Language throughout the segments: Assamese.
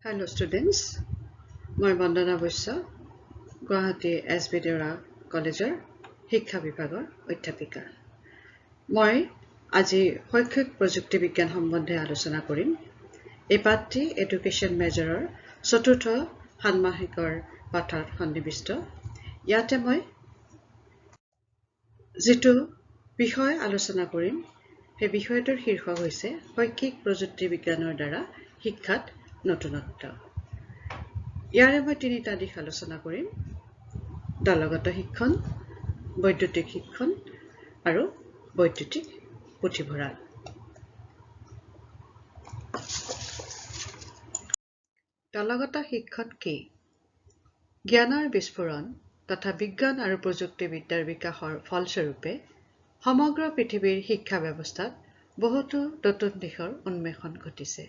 Hello students, মই বন্দনা বৈশ্য গুৱাহাটী এছ বি দেউৰা কলেজৰ শিক্ষা বিভাগৰ অধ্যাপিকা। মই আজি শৈক্ষিক প্ৰযুক্তি বিজ্ঞান সম্বন্ধে আলোচনা কৰিম। এই পাঠটি এডুকেশ্যন মেজৰৰ চতুৰ্থ ষান্মাসিকৰ পাঠত সন্নিৱিষ্ট। ইয়াতে মই যিটো বিষয় আলোচনা কৰিম সেই বিষয়টোৰ শীৰ্ষক হৈছে শৈক্ষিক প্ৰযুক্তি বিজ্ঞানৰ দ্বাৰা শিক্ষাত নতুনত্ব। ইয়াৰে মই তিনিটা দিশ আলোচনা কৰিম: দলগত শিক্ষণ, বৈদ্যুতিক শিক্ষণ আৰু বৈদ্যুতিক পুথিভঁৰাল। দলগত শিক্ষণ কি? জ্ঞানৰ বিস্ফোৰণ তথা বিজ্ঞান আৰু প্ৰযুক্তিবিদ্যাৰ বিকাশৰ ফলস্বৰূপে সমগ্ৰ পৃথিৱীৰ শিক্ষা ব্যৱস্থাত বহুতো নতুন দিশৰ উন্মেষণ ঘটিছে।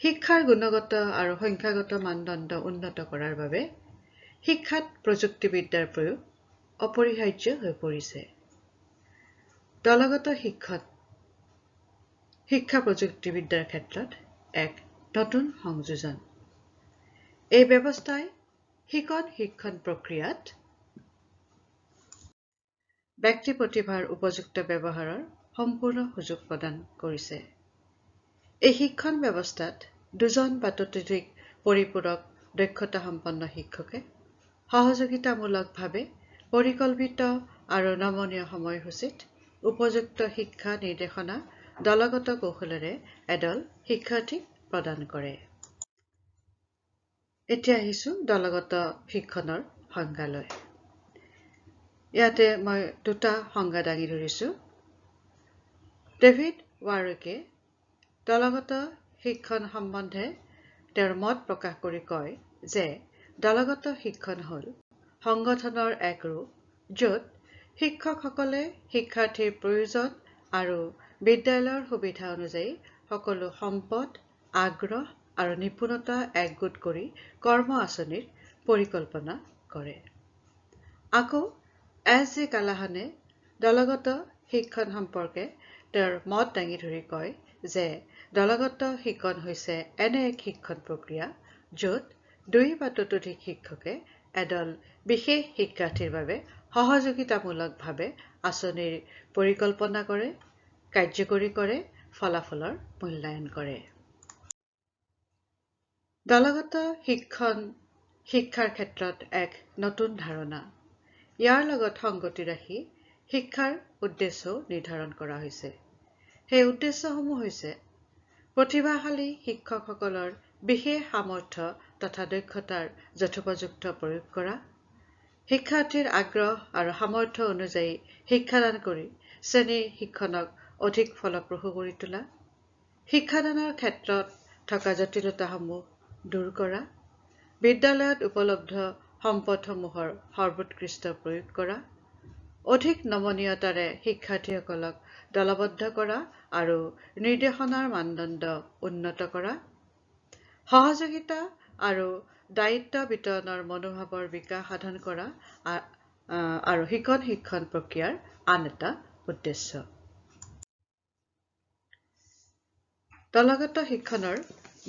শিক্ষাৰ গুণগত আৰু সংখ্যাগত মানদণ্ড উন্নত কৰাৰ বাবে শিক্ষাত প্ৰযুক্তিবিদ্যাৰ প্ৰয়োগ অপৰিহাৰ্য হৈ পৰিছে। দলগত শিক্ষা প্ৰযুক্তিবিদ্যাৰ ক্ষেত্ৰত এক নতুন সংযোজন। এই ব্যৱস্থাই শিক্ষণ প্ৰক্ৰিয়াত ব্যক্তি প্ৰতিভাৰ উপযুক্ত ব্যৱহাৰৰ সম্পূৰ্ণ সুযোগ প্ৰদান কৰিছে। এই শিক্ষণ ব্যৱস্থাত দুজন বা ততোধিক পৰিপূৰক দক্ষতা সম্পন্ন শিক্ষকে সহযোগিতামূলকভাৱে পৰিকল্পিত আৰু নমনীয় সময়সূচীত উপযুক্ত শিক্ষা নিৰ্দেশনা দলগত কৌশলেৰে এদল শিক্ষাৰ্থীক প্ৰদান কৰে। এতিয়া আহিছো দলগত শিক্ষণৰ সংজ্ঞালৈ। ইয়াতে মই দুটা সংজ্ঞা দাঙি ধৰিছো। ডেভিড ৱাৰ্কে দলগত শিক্ষণ সম্বন্ধে তেওঁৰ মত প্ৰকাশ কৰি কয় যে দলগত শিক্ষণ হ'ল সংগঠনৰ এক ৰূপ য'ত শিক্ষকসকলে শিক্ষাৰ্থীৰ প্ৰয়োজন আৰু বিদ্যালয়ৰ সুবিধা অনুযায়ী সকলো সম্পদ, আগ্ৰহ আৰু নিপুণতা একগোট কৰি কৰ্ম আঁচনিৰ পৰিকল্পনা কৰে। আকৌ এছ.জি. কালাহানে দলগত শিক্ষণ সম্পৰ্কে তেওঁৰ মত দাঙি ধৰি কয় যে দলগত শিক্ষণ হৈছে এনে এক শিক্ষণ প্ৰক্ৰিয়া য'ত দুই বা ততোধিক শিক্ষকে এদল বিশেষ শিক্ষাৰ্থীৰ বাবে সহযোগিতামূলকভাৱে আঁচনিৰ পৰিকল্পনা কৰে, কাৰ্যকৰী কৰে, ফলাফলৰ মূল্যায়ন কৰে। দলগত শিক্ষণ শিক্ষাৰ ক্ষেত্ৰত এক নতুন ধাৰণা। ইয়াৰ লগত সংগতি ৰাখি শিক্ষাৰ উদ্দেশ্যও নিৰ্ধাৰণ কৰা হৈছে। সেই উদ্দেশ্যসমূহ হৈছে প্ৰতিভাশালী শিক্ষকসকলৰ বিশেষ সামৰ্থ্য তথা দক্ষতাৰ যথোপযুক্ত প্ৰয়োগ কৰা, শিক্ষাৰ্থীৰ আগ্ৰহ আৰু সামৰ্থ্য অনুযায়ী শিক্ষাদান কৰি শ্ৰেণীৰ শিক্ষণক অধিক ফলপ্ৰসূ কৰি তোলা, শিক্ষাদানৰ ক্ষেত্ৰত থকা জটিলতাসমূহ দূৰ কৰা, বিদ্যালয়ত উপলব্ধ সম্পদসমূহৰ সৰ্বোৎকৃষ্ট প্ৰয়োগ কৰা, অধিক নমনীয়তাৰে শিক্ষাৰ্থীসকলক দলবদ্ধ কৰা আৰু নিৰ্দেশনাৰ মানদণ্ড উন্নত কৰা, সহযোগিতা আৰু দায়িত্ব বিতৰণৰ মনোভাৱৰ বিকাশ সাধন কৰা আৰু শিক্ষণ প্ৰক্ৰিয়াৰ আন এটা উদ্দেশ্য। দলগত শিক্ষণৰ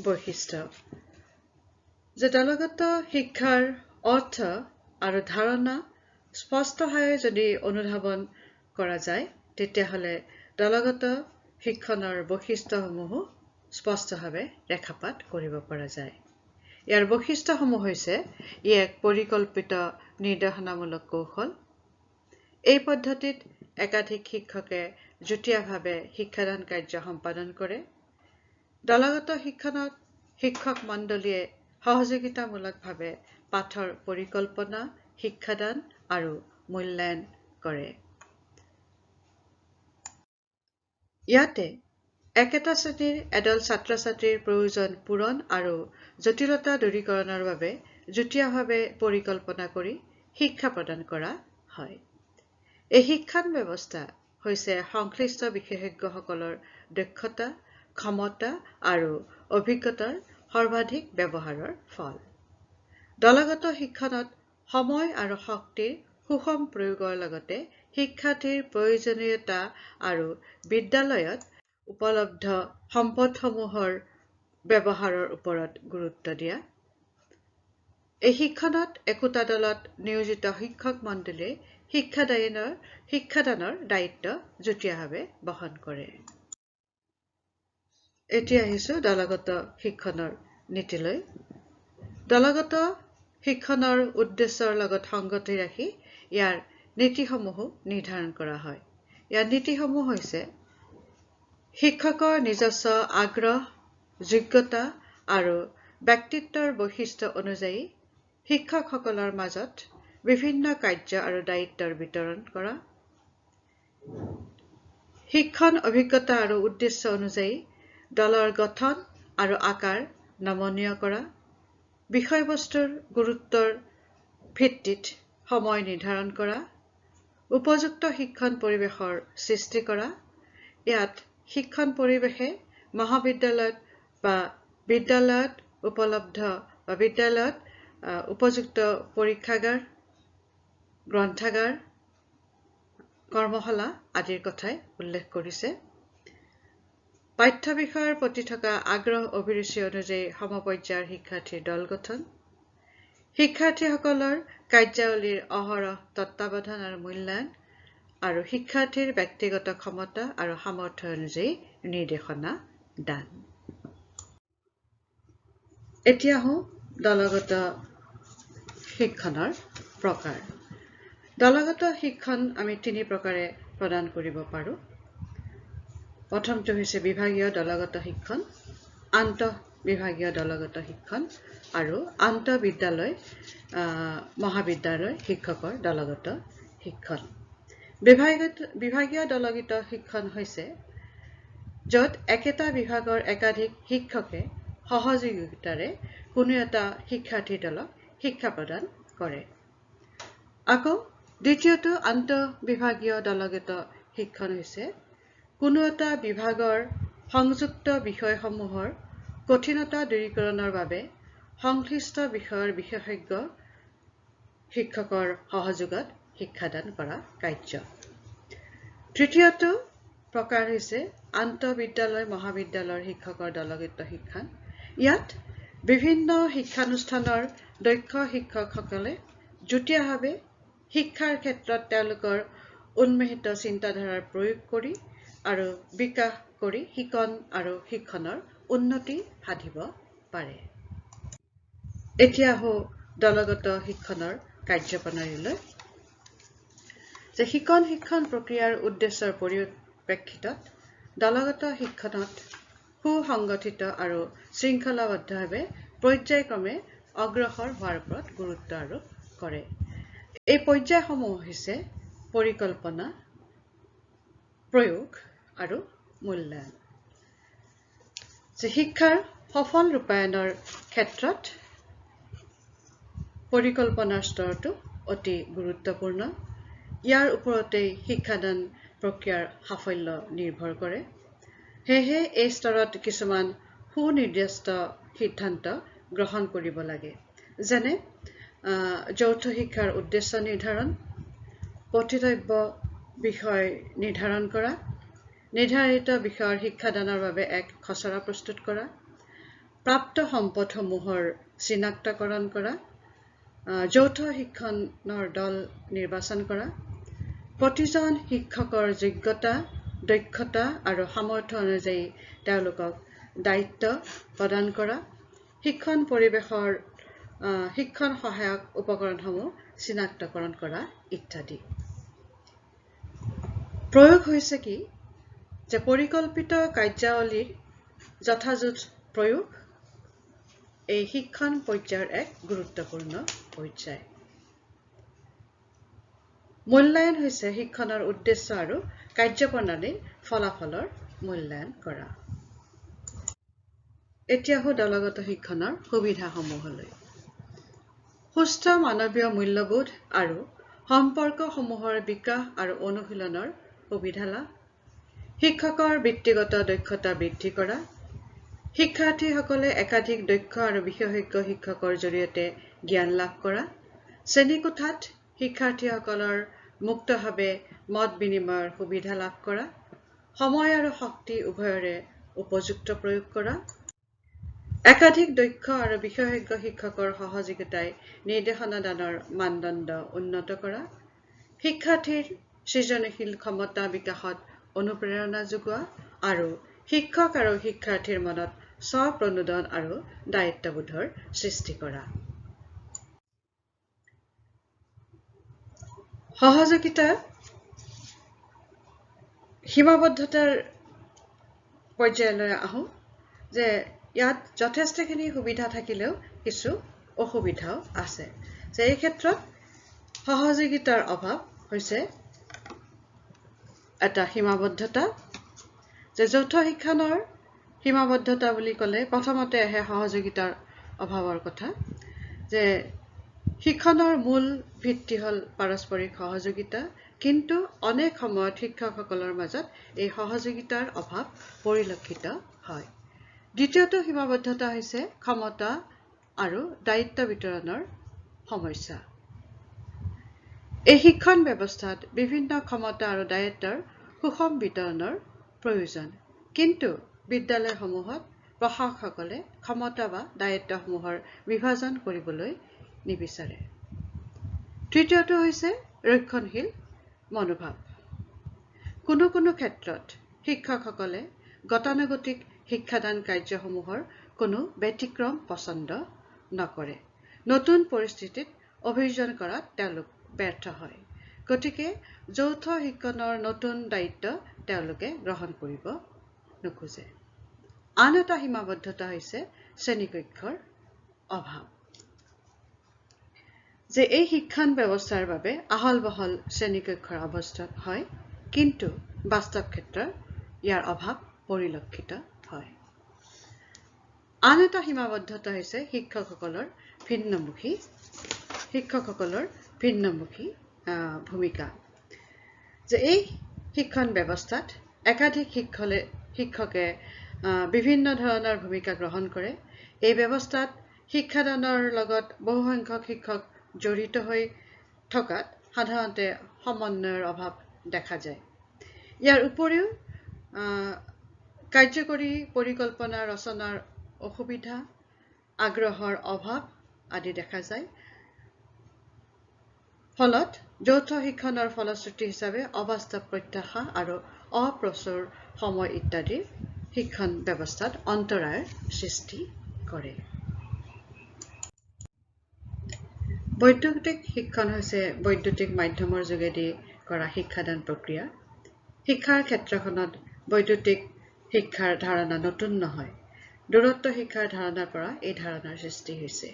বৈশিষ্ট্য যে দলগত শিক্ষাৰ অৰ্থ আৰু ধাৰণা স্পষ্টভাৱে যদি অনুধাৱন কৰা যায় তেতিয়াহ'লে দলগত শিক্ষণৰ বৈশিষ্ট্যসমূহো স্পষ্টভাৱে ৰেখাপাত কৰিব পৰা যায়। ইয়াৰ বৈশিষ্ট্যসমূহ হৈছে ই এক পৰিকল্পিত নিৰ্দেশনামূলক কৌশল। এই পদ্ধতিত একাধিক শিক্ষকে যুটীয়াভাৱে শিক্ষাদান কাৰ্য সম্পাদন কৰে। দলগত শিক্ষণত শিক্ষক মণ্ডলীয়ে সহযোগিতামূলকভাৱে পাঠৰ পৰিকল্পনা, শিক্ষাদান আৰু মূল্যায়ন কৰে। ইয়াতে একেটা শ্ৰেণীৰ এদল ছাত্ৰ-ছাত্ৰীৰ প্ৰয়োজন পূৰণ আৰু জটিলতা দূৰীকৰণৰ বাবে যুটীয়াভাৱে পৰিকল্পনা কৰি শিক্ষা প্ৰদান কৰা হয়। এই শিক্ষণ ব্যৱস্থা হৈছে সংশ্লিষ্ট বিশেষজ্ঞসকলৰ দক্ষতা, ক্ষমতা আৰু অভিজ্ঞতাৰ সৰ্বাধিক ব্যৱহাৰৰ ফল। দলগত শিক্ষণত সময় আৰু শক্তিৰ সুষম প্ৰয়োগৰ লগতে শিক্ষাৰ্থীৰ প্ৰয়োজনীয়তা আৰু বিদ্যালয়ত উপলব্ধ সম্পদসমূহৰ ব্যৱহাৰৰ ওপৰত গুৰুত্ব দিয়া। এই শিক্ষণত একোটা দলত নিয়োজিত শিক্ষক মণ্ডলীয়ে শিক্ষাদানৰ দায়িত্ব যুটীয়াভাৱে বহন কৰে। এতিয়া আহিছো দলগত শিক্ষণৰ নীতিলৈ। দলগত শিক্ষণৰ উদ্দেশ্যৰ লগত সংগতি ৰাখি ইয়াৰ নীতিসমূহো নিৰ্ধাৰণ কৰা হয়। ইয়াৰ নীতিসমূহ হৈছে শিক্ষকৰ নিজস্ব আগ্ৰহ, যোগ্যতা আৰু ব্যক্তিত্বৰ বৈশিষ্ট্য অনুযায়ী শিক্ষকসকলৰ মাজত বিভিন্ন কাৰ্য আৰু দায়িত্বৰ বিতৰণ কৰা, শিক্ষণ অভিজ্ঞতা আৰু উদ্দেশ্য অনুযায়ী দলৰ গঠন আৰু আকাৰ নমনীয় কৰা, বিষয়বস্তুৰ গুৰুত্বৰ ভিত্তিত সময় নিৰ্ধাৰণ কৰা, উপযুক্ত শিক্ষণ পৰিৱেশৰ সৃষ্টি কৰা। ইয়াত শিক্ষণ পৰিৱেশে মহাবিদ্যালয়ত বা বিদ্যালয়ত উপযুক্ত পৰীক্ষাগাৰ, গ্ৰন্থাগাৰ, কৰ্মশালা আদিৰ কথাই উল্লেখ কৰিছে। পাঠ্য বিষয়ৰ প্ৰতি থকা আগ্ৰহ অভিৰুচি অনুযায়ী সমপৰ্যায়ৰ শিক্ষাৰ্থীৰ দল গঠন, শিক্ষাৰ্থীসকলৰ কাৰ্যাৱলীৰ অহৰহ তত্বাৱধান আৰু মূল্যায়ন, আৰু শিক্ষাৰ্থীৰ ব্যক্তিগত ক্ষমতা আৰু সামৰ্থ্য অনুযায়ী নিৰ্দেশনা দান। এতিয়া আহোঁ দলগত শিক্ষণৰ প্ৰকাৰ। দলগত শিক্ষণ আমি 3 প্ৰকাৰে প্ৰদান কৰিব পাৰোঁ। প্ৰথমটো হৈছে বিভাগীয় দলগত শিক্ষণ, আন্তঃবিভাগীয় দলগত শিক্ষণ আৰু আন্তঃবিদ্যালয় মহাবিদ্যালয় শিক্ষকৰ দলগত শিক্ষণ। বিভাগীয় দলগত শিক্ষণ হৈছে য'ত একেটা বিভাগৰ একাধিক শিক্ষকে সহযোগিতাৰে কোনো এটা শিক্ষাৰ্থীৰ দলক শিক্ষা প্ৰদান কৰে। আকৌ দ্বিতীয়টো আন্তঃবিভাগীয় দলগত শিক্ষণ হৈছে কোনো এটা বিভাগৰ সংযুক্ত বিষয়সমূহৰ কঠিনতা দূৰীকৰণৰ বাবে সংশ্লিষ্ট বিষয়ৰ বিশেষজ্ঞ শিক্ষকৰ সহযোগত শিক্ষাদান কৰা কাৰ্য। তৃতীয়টো প্ৰকাৰ হৈছে আন্তঃবিদ্যালয় মহাবিদ্যালয়ৰ শিক্ষকৰ দলগত শিক্ষণ। ইয়াত বিভিন্ন শিক্ষানুষ্ঠানৰ দক্ষ শিক্ষকসকলে যুটীয়াভাৱে শিক্ষাৰ ক্ষেত্ৰত তেওঁলোকৰ উন্মেষিত চিন্তাধাৰাৰ প্ৰয়োগ কৰি আৰু বিকাশ কৰি শিকণ আৰু শিক্ষণৰ উন্নতি সাধিব পাৰে। এতিয়া আহোঁ দলগত শিক্ষণৰ কাৰ্যপ্ৰণালীলৈ। যে শিক্ষণ প্ৰক্ৰিয়াৰ উদ্দেশ্যৰ পৰিপ্ৰেক্ষিতত দলগত শিক্ষণত সুসংগঠিত আৰু শৃংখলাবদ্ধভাৱে পৰ্যায়ক্ৰমে অগ্ৰসৰ হোৱাৰ ওপৰত গুৰুত্ব আৰোপ কৰে। এই পৰ্যায়সমূহ হৈছে পৰিকল্পনা, প্ৰয়োগ আৰু মূল্যায়ন। যে শিক্ষাৰ সফল ৰূপায়ণৰ ক্ষেত্ৰত পৰিকল্পনাৰ স্তৰটো অতি গুৰুত্বপূৰ্ণ। ইয়াৰ ওপৰতেই শিক্ষাদান প্ৰক্ৰিয়াৰ সাফল্য নিৰ্ভৰ কৰে। সেয়েহে এই স্তৰত কিছুমান সুনিৰ্দিষ্ট সিদ্ধান্ত গ্ৰহণ কৰিব লাগে, যেনে যৌথ শিক্ষাৰ উদ্দেশ্য নিৰ্ধাৰণ, পঠিতব্য বিষয় নিৰ্ধাৰণ কৰা, নিৰ্ধাৰিত বিষয়ৰ শিক্ষাদানৰ বাবে এক খচৰা প্ৰস্তুত কৰা, প্ৰাপ্ত সম্পদসমূহৰ চিনাক্তকৰণ কৰা, যৌথ শিক্ষণৰ দল নিৰ্বাচন কৰা, প্ৰতিজন শিক্ষকৰ যোগ্যতা, দক্ষতা আৰু সামৰ্থ্য অনুযায়ী তেওঁলোকক দায়িত্ব প্ৰদান কৰা, শিক্ষণ পৰিৱেশৰ শিক্ষণ সহায়ক উপকৰণসমূহ চিনাক্তকৰণ কৰা ইত্যাদি। প্ৰয়োগ হৈছে কি? যে পৰিকল্পিত কাৰ্যাৱলীৰ যথাযথ প্ৰয়োগ এই শিক্ষণ পৰ্যায়ৰ এক গুৰুত্বপূৰ্ণ পৰ্যায়। মূল্যায়ন হৈছে শিক্ষণৰ উদ্দেশ্য আৰু কাৰ্যপ্ৰণালীৰ ফলাফলৰ মূল্যায়ন কৰা। এতিয়া আহোঁ দলগত শিক্ষণৰ সুবিধাসমূহলৈ। সুস্থ মানৱীয় মূল্যবোধ আৰু সম্পৰ্কসমূহৰ বিকাশ আৰু অনুশীলনৰ সুবিধা লাভ, শিক্ষকৰ বৃত্তিগত দক্ষতা বৃদ্ধি কৰা, শিক্ষাৰ্থীসকলে একাধিক দক্ষ আৰু বিশেষজ্ঞ শিক্ষকৰ জৰিয়তে জ্ঞান লাভ কৰা, শ্ৰেণীকোঠাত শিক্ষাৰ্থীসকলৰ মুক্তভাৱে মত বিনিময়ৰ সুবিধা লাভ কৰা, সময় আৰু শক্তি উভয়ৰে উপযুক্ত প্ৰয়োগ কৰা, একাধিক দক্ষ আৰু বিশেষজ্ঞ শিক্ষকৰ সহযোগিতাই নিৰ্দেশনা দানৰ মানদণ্ড উন্নত কৰা, শিক্ষাৰ্থীৰ সৃজনশীল ক্ষমতা বিকাশত অনুপ্ৰেৰণা যোগোৱা আৰু শিক্ষক আৰু শিক্ষাৰ্থীৰ মনত স্ব-প্ৰণোদন আৰু দায়িত্ববোধৰ সৃষ্টি কৰা। সহযোগিতা সীমাবদ্ধতাৰ পৰ্যায়লৈ আহোঁ যে ইয়াত যথেষ্টখিনি সুবিধা থাকিলেও কিছু অসুবিধাও আছে। যে এই ক্ষেত্ৰত সহযোগিতাৰ অভাৱ হৈছে এটা সীমাবদ্ধতা। যে যৌথ শিক্ষণৰ সীমাবদ্ধতা বুলি ক'লে প্ৰথমতে আহে সহযোগিতাৰ অভাৱৰ কথা। যে শিক্ষণৰ মূল ভিত্তি হ'ল পাৰস্পৰিক সহযোগিতা, কিন্তু অনেক সময়ত শিক্ষকসকলৰ মাজত এই সহযোগিতাৰ অভাৱ পৰিলক্ষিত হয়। দ্বিতীয়টো সীমাবদ্ধতা হৈছে ক্ষমতা আৰু দায়িত্ব বিতৰণৰ সমস্যা। এই শিক্ষণ ব্যৱস্থাত বিভিন্ন ক্ষমতা আৰু দায়িত্বৰ সুষম বিতৰণৰ প্ৰয়োজন, কিন্তু বিদ্যালয়সমূহত প্ৰশাসকসকলে ক্ষমতা বা দায়িত্বসমূহৰ বিভাজন কৰিবলৈ নিবিচাৰে। তৃতীয়টো হৈছে ৰক্ষণশীল মনোভাৱ। কোনো ক্ষেত্ৰত শিক্ষকসকলে গতানুগতিক শিক্ষাদান কাৰ্যসমূহৰ কোনো ব্যতিক্ৰম পছন্দ নকৰে। নতুন পৰিস্থিতিত অভিযোজন কৰাত তেওঁলোক ব্যৰ্থ হয়। গতিকে যৌথ শিক্ষণৰ নতুন দায়িত্ব তেওঁলোকে গ্ৰহণ কৰিব নোখোজে। আন এটা সীমাবদ্ধতা হৈছে শ্ৰেণীকক্ষৰ অভাৱ। যে এই শিক্ষণ ব্যৱস্থাৰ বাবে আহল বহল শ্ৰেণীকক্ষৰ অৱস্থা হয়, কিন্তু বাস্তৱ ক্ষেত্ৰত ইয়াৰ অভাৱ পৰিলক্ষিত হয়। আন এটা সীমাবদ্ধতা হৈছে শিক্ষকসকলৰ ভিন্নমুখী ভূমিকা। যে এই শিক্ষণ ব্যৱস্থাত একাধিক শিক্ষকে বিভিন্ন ধৰণৰ ভূমিকা গ্ৰহণ কৰে। এই ব্যৱস্থাত শিক্ষাদানৰ লগত বহুসংখ্যক শিক্ষক জড়িত হৈ থকাত সাধাৰণতে সমন্বয়ৰ অভাৱ দেখা যায়। ইয়াৰ উপৰিও কাৰ্যকৰী পৰিকল্পনা ৰচনাৰ অসুবিধা, আগ্ৰহৰ অভাৱ আদি দেখা যায়। ফলত যৌথ শিক্ষণৰ ফলশ্ৰুতি হিচাপে অবাস্তৱ প্ৰত্যাশা আৰু অপ্ৰচুৰ সময় ইত্যাদি শিক্ষণ ব্যৱস্থাত অন্তৰায়ৰ সৃষ্টি কৰে। বৈদ্যুতিক শিক্ষণ হৈছে বৈদ্যুতিক মাধ্যমৰ যোগেদি কৰা শিক্ষাদান প্ৰক্ৰিয়া। শিক্ষাৰ ক্ষেত্ৰখনত বৈদ্যুতিক শিক্ষাৰ ধাৰণা নতুন নহয়। দূৰত্ব শিক্ষাৰ ধাৰণাৰ পৰা এই ধাৰণাৰ সৃষ্টি হৈছে।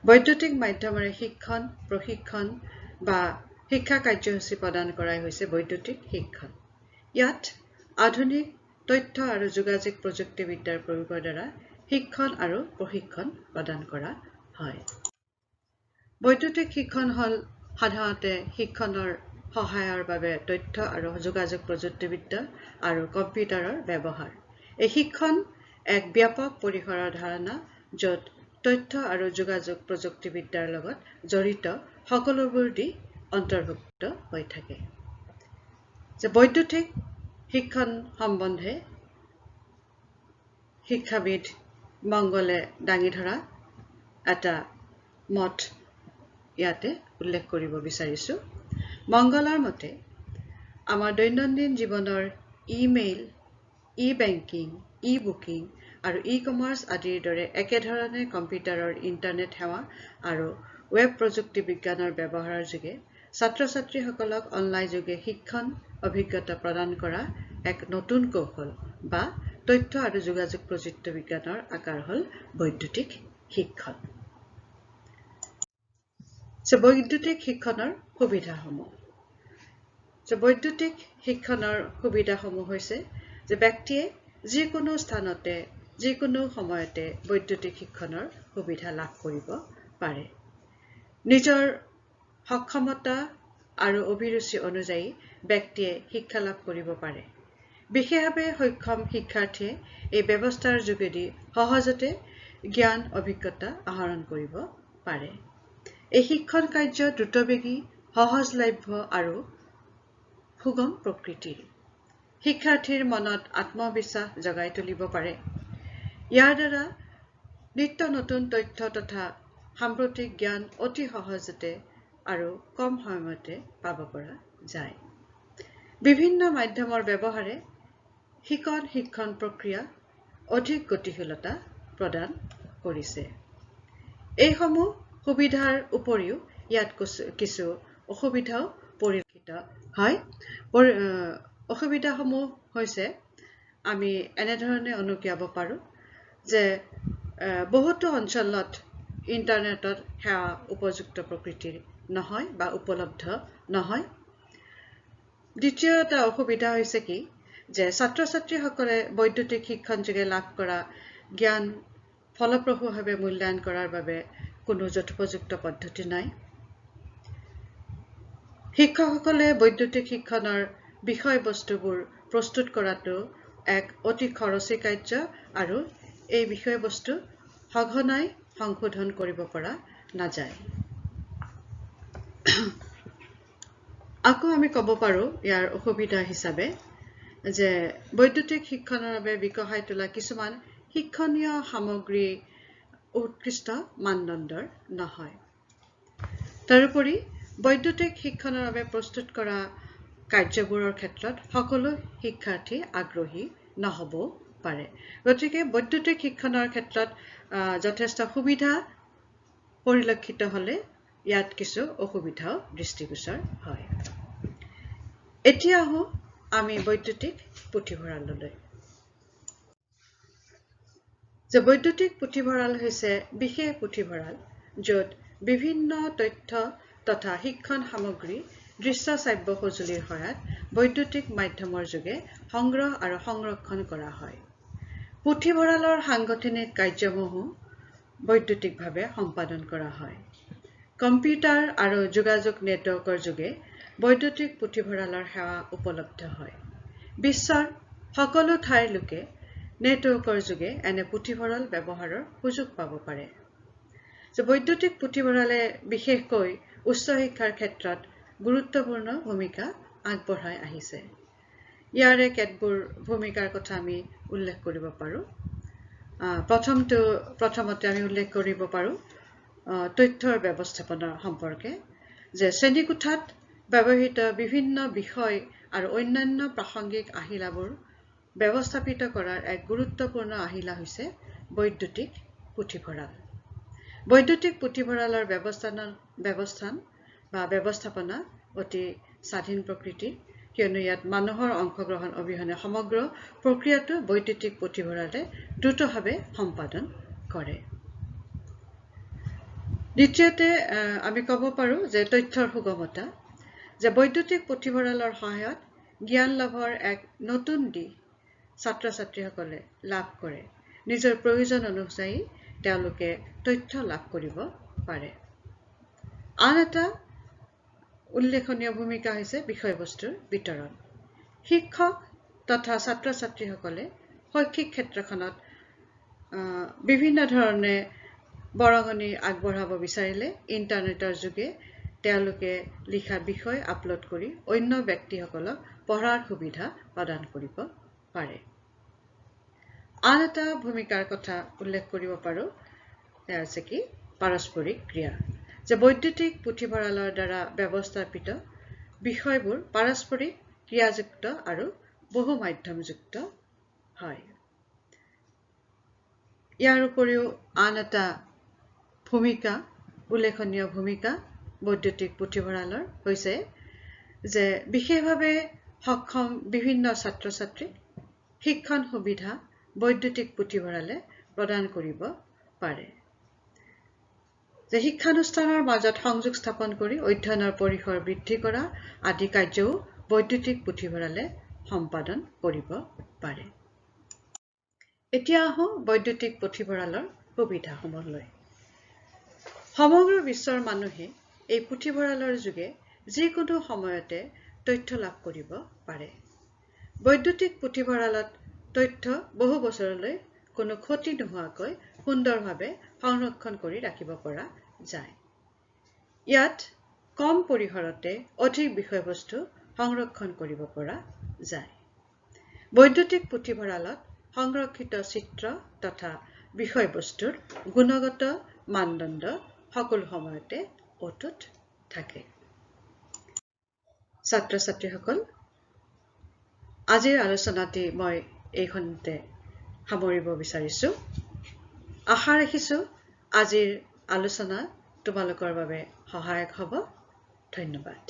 বৈদ্যুতিক মাধ্যমেৰে শিক্ষণ, প্ৰশিক্ষণ বা শিক্ষা কাৰ্যসূচী প্ৰদান কৰাই হৈছে বৈদ্যুতিক শিক্ষণ। ইয়াত আধুনিক তথ্য আৰু যোগাযোগ প্ৰযুক্তিবিদ্যাৰ প্ৰয়োগৰ দ্বাৰা শিক্ষণ আৰু প্ৰশিক্ষণ প্ৰদান কৰা হয়। বৈদ্যুতিক শিক্ষণ হ'ল সাধাৰণতে শিক্ষণৰ সহায়ৰ বাবে তথ্য আৰু যোগাযোগ প্ৰযুক্তিবিদ্যা আৰু কম্পিউটাৰৰ ব্যৱহাৰ। এই শিক্ষণ এক ব্যাপক পৰিসৰৰ ধাৰণা, য'ত তথ্য আৰু যোগাযোগ প্ৰযুক্তিবিদ্যাৰ লগত জড়িত সকলোবোৰ দিশ অন্তৰ্ভুক্ত হৈ থাকে। যে বৈদ্যুতিক শিক্ষণ সম্বন্ধে শিক্ষাবিদ মংগলে দাঙি ধৰা এটা মত ইয়াতে উল্লেখ কৰিব বিচাৰিছো। মংগলৰ মতে আমাৰ দৈনন্দিন জীৱনৰ ইমেইল, ই-বেংকিং, ই-বুকিং আৰু ই-কমাৰ্চ আদিৰ দৰে একেধৰণে কম্পিউটাৰৰ ইণ্টাৰনেট সেৱা আৰু ৱেব প্ৰযুক্তি বিজ্ঞানৰ ব্যৱহাৰৰ যোগে ছাত্ৰ ছাত্ৰীসকলক অনলাইন যোগে শিক্ষণ অভিজ্ঞতা প্ৰদান কৰা এক নতুন কৌশল বা তথ্য আৰু যোগাযোগ প্ৰযুক্তি বিজ্ঞানৰ আকাৰ হ'ল বৈদ্যুতিক শিক্ষণ। বৈদ্যুতিক শিক্ষণৰ সুবিধাসমূহ। বৈদ্যুতিক শিক্ষণৰ সুবিধাসমূহ হৈছে যে ব্যক্তিয়ে যিকোনো স্থানতে যিকোনো সময়তে বৈদ্যুতিক শিক্ষণৰ সুবিধা লাভ কৰিব পাৰে। নিজৰ সক্ষমতা আৰু অভিৰুচি অনুযায়ী ব্যক্তিয়ে শিক্ষা লাভ কৰিব পাৰে। বিশেষভাৱে সক্ষম শিক্ষাৰ্থীয়ে এই ব্যৱস্থাৰ যোগেদি সহজতে জ্ঞান অভিজ্ঞতা আহৰণ কৰিব পাৰে। এই শিক্ষণ কাৰ্য দ্ৰুতবেগী, সহজলভ্য আৰু সুগম প্ৰকৃতিৰ। শিক্ষাৰ্থীৰ মনত আত্মবিশ্বাস জগাই তুলিব পাৰে। ইয়াৰ দ্বাৰা নিত্য নতুন তথ্য তথা সাম্প্ৰতিক জ্ঞান অতি সহজতে আৰু কম সময়তে পাব পৰা যায়। বিভিন্ন মাধ্যমৰ ব্যৱহাৰে শিক্ষণ প্ৰক্ৰিয়া অধিক গতিশীলতা প্ৰদান কৰিছে। এইসমূহ সুবিধাৰ উপৰিও ইয়াত কিছু অসুবিধাও পৰিলক্ষিত হয়। অসুবিধাসমূহ হৈছে আমি এনেধৰণে অনুকিয়াব পাৰোঁ যে বহুতো অঞ্চলত ইণ্টাৰনেটত সেৱা উপযুক্ত প্ৰকৃতিৰ নহয় বা উপলব্ধ নহয়। দ্বিতীয় এটা অসুবিধা হৈছে কি যে ছাত্ৰ ছাত্ৰীসকলে বৈদ্যুতিক শিক্ষণযোগে লাভ কৰা জ্ঞান ফলপ্ৰসূভাৱে মূল্যায়ন কৰাৰ বাবে কোনো যথোপযুক্ত পদ্ধতি নাই। শিক্ষকসকলে বৈদ্যুতিক শিক্ষণৰ বিষয়বস্তুবোৰ প্ৰস্তুত কৰাটো এক অতি খৰচী কাৰ্য আৰু এই বিষয়বস্তু সঘনাই সংশোধন কৰিব পৰা নাযায়। আকৌ আমি ক'ব পাৰোঁ ইয়াৰ অসুবিধা হিচাপে যে বৈদ্যুতিক শিক্ষণৰ বাবে বিকশাই তোলা কিছুমান শিক্ষণীয় সামগ্ৰী উৎকৃষ্ট মানদণ্ডৰ নহয়। তাৰোপৰি বৈদ্যুতিক শিক্ষণৰ বাবে প্ৰস্তুত কৰা কাৰ্যবোৰৰ ক্ষেত্ৰত সকলো শিক্ষাৰ্থী আগ্ৰহী নহ'বও পাৰে। গতিকে বৈদ্যুতিক শিক্ষণৰ ক্ষেত্ৰত যথেষ্ট সুবিধা পৰিলক্ষিত হ'লে ইয়াত কিছু অসুবিধাও দৃষ্টিগোচৰ হয়। এতিয়া আহোঁ আমি বৈদ্যুতিক পুথিভঁৰাললৈ। যে বৈদ্যুতিক পুথিভঁৰাল হৈছে বিশেষ পুথিভঁৰাল য'ত বিভিন্ন তথ্য তথা শিক্ষণ সামগ্ৰী দৃশ্য শ্ৰাব্য সঁজুলিৰ সহায়ত বৈদ্যুতিক মাধ্যমৰ যোগে সংগ্ৰহ আৰু সংৰক্ষণ কৰা হয়। পুথিভঁৰালৰ সাংগঠনিক কাৰ্যসমূহ বৈদ্যুতিকভাৱে সম্পাদন কৰা হয়। কম্পিউটাৰ আৰু যোগাযোগ নেটৱৰ্কৰ যোগে বৈদ্যুতিক পুথিভঁৰালৰ সেৱা উপলব্ধ হয়। বিশ্বৰ সকলো ঠাইৰ লোকে নেটৱৰ্কৰ যোগে এনে পুথিভঁৰাল ব্যৱহাৰৰ সুযোগ পাব পাৰে। বৈদ্যুতিক পুথিভঁৰালে বিশেষকৈ উচ্চ শিক্ষাৰ ক্ষেত্ৰত গুৰুত্বপূৰ্ণ ভূমিকা আগবঢ়াই আহিছে। ইয়াৰে কেতবোৰ ভূমিকাৰ কথা আমি উল্লেখ কৰিব পাৰোঁ। প্ৰথমতে আমি উল্লেখ কৰিব পাৰোঁ তথ্যৰ ব্যৱস্থাপনা সম্পৰ্কে, যে শ্ৰেণীকোঠাত ব্যৱহৃত বিভিন্ন বিষয় আৰু অন্যান্য প্ৰাসংগিক আহিলাবোৰ ব্যৱস্থাপিত কৰাৰ এক গুৰুত্বপূৰ্ণ আহিলা হৈছে বৈদ্যুতিক পুথিভঁৰাল। বৈদ্যুতিক পুথিভঁৰালৰ ব্যৱস্থাপনা অতি স্বাধীন প্ৰকৃতিৰ, কিয়নো ইয়াত মানুহৰ অংশগ্ৰহণ অবিহনে সমগ্ৰ প্ৰক্ৰিয়াটো বৈদ্যুতিক পুথিভঁৰালে দ্ৰুতভাৱে সম্পাদন কৰে। দ্বিতীয়তে আমি ক'ব পাৰোঁ যে তথ্যৰ সুগমতা, যে বৈদ্যুতিক পুথিভঁৰালৰ সহায়ত জ্ঞান লাভৰ এক নতুন দিশ ছাত্ৰ ছাত্ৰীসকলে লাভ কৰে। নিজৰ প্ৰয়োজন অনুযায়ী তেওঁলোকে তথ্য লাভ কৰিব পাৰে। আন এটা উল্লেখনীয় ভূমিকা হৈছে বিষয়বস্তুৰ বিতৰণ। শিক্ষক তথা ছাত্ৰ ছাত্ৰীসকলে শৈক্ষিক ক্ষেত্ৰখনত বিভিন্ন ধৰণে বৰঙণি আগবঢ়াব বিচাৰিলে ইণ্টাৰনেটৰ যোগে তেওঁলোকে লিখা বিষয় আপলোড কৰি অন্য ব্যক্তিসকলক পঢ়াৰ সুবিধা প্ৰদান কৰিব পাৰে। আন এটা ভূমিকাৰ কথা উল্লেখ কৰিব পাৰোঁ, সেয়া হৈছে কি পাৰস্পৰিক ক্ৰিয়া, যে বৈদ্যুতিক পুথিভঁৰালৰ দ্বাৰা ব্যৱস্থাপিত বিষয়বোৰ পাৰস্পৰিক ক্ৰিয়াযুক্ত আৰু বহু মাধ্যমযুক্ত হয়। ইয়াৰ উপৰিও আন এটা উল্লেখনীয় ভূমিকা বৈদ্যুতিক পুথিভঁৰালৰ হৈছে যে বিশেষভাৱে সক্ষম বিভিন্ন ছাত্ৰ ছাত্ৰীক শিক্ষণ সুবিধা বৈদ্যুতিক পুথিভঁৰালে প্ৰদান কৰিব পাৰে। যে শিক্ষানুষ্ঠানৰ মাজত সংযোগ স্থাপন কৰি অধ্যয়নৰ পৰিসৰ বৃদ্ধি কৰা আদি কাৰ্যও বৈদ্যুতিক পুথিভঁৰালে সম্পাদন কৰিব পাৰে। এতিয়া আহোঁ বৈদ্যুতিক পুথিভঁৰালৰ সুবিধাসমূহলৈ। সমগ্ৰ বিশ্বৰ মানুহে এই পুথিভঁৰালৰ যোগে যিকোনো সময়তে তথ্য লাভ কৰিব পাৰে। বৈদ্যুতিক পুথিভঁৰালত তথ্য বহু বছৰলৈ কোনো ক্ষতি নোহোৱাকৈ সুন্দৰভাৱে সংৰক্ষণ কৰি ৰাখিব পৰা যায়। ইয়াত কম পৰিসৰতে অধিক বিষয়বস্তু সংৰক্ষণ কৰিব পৰা যায়। বৈদ্যুতিক পুথিভঁৰালত সংৰক্ষিত চিত্ৰ তথা বিষয়বস্তুৰ গুণগত মানদণ্ড সকলো সময়তে অটুট থাকে। ছাত্ৰ ছাত্ৰীসকল, আজিৰ আলোচনাটি মই এইখনতে সামৰিব বিচাৰিছোঁ। আশা ৰাখিছোঁ আজিৰ আলোচনা তোমালোকৰ বাবে সহায়ক হ'ব। ধন্যবাদ।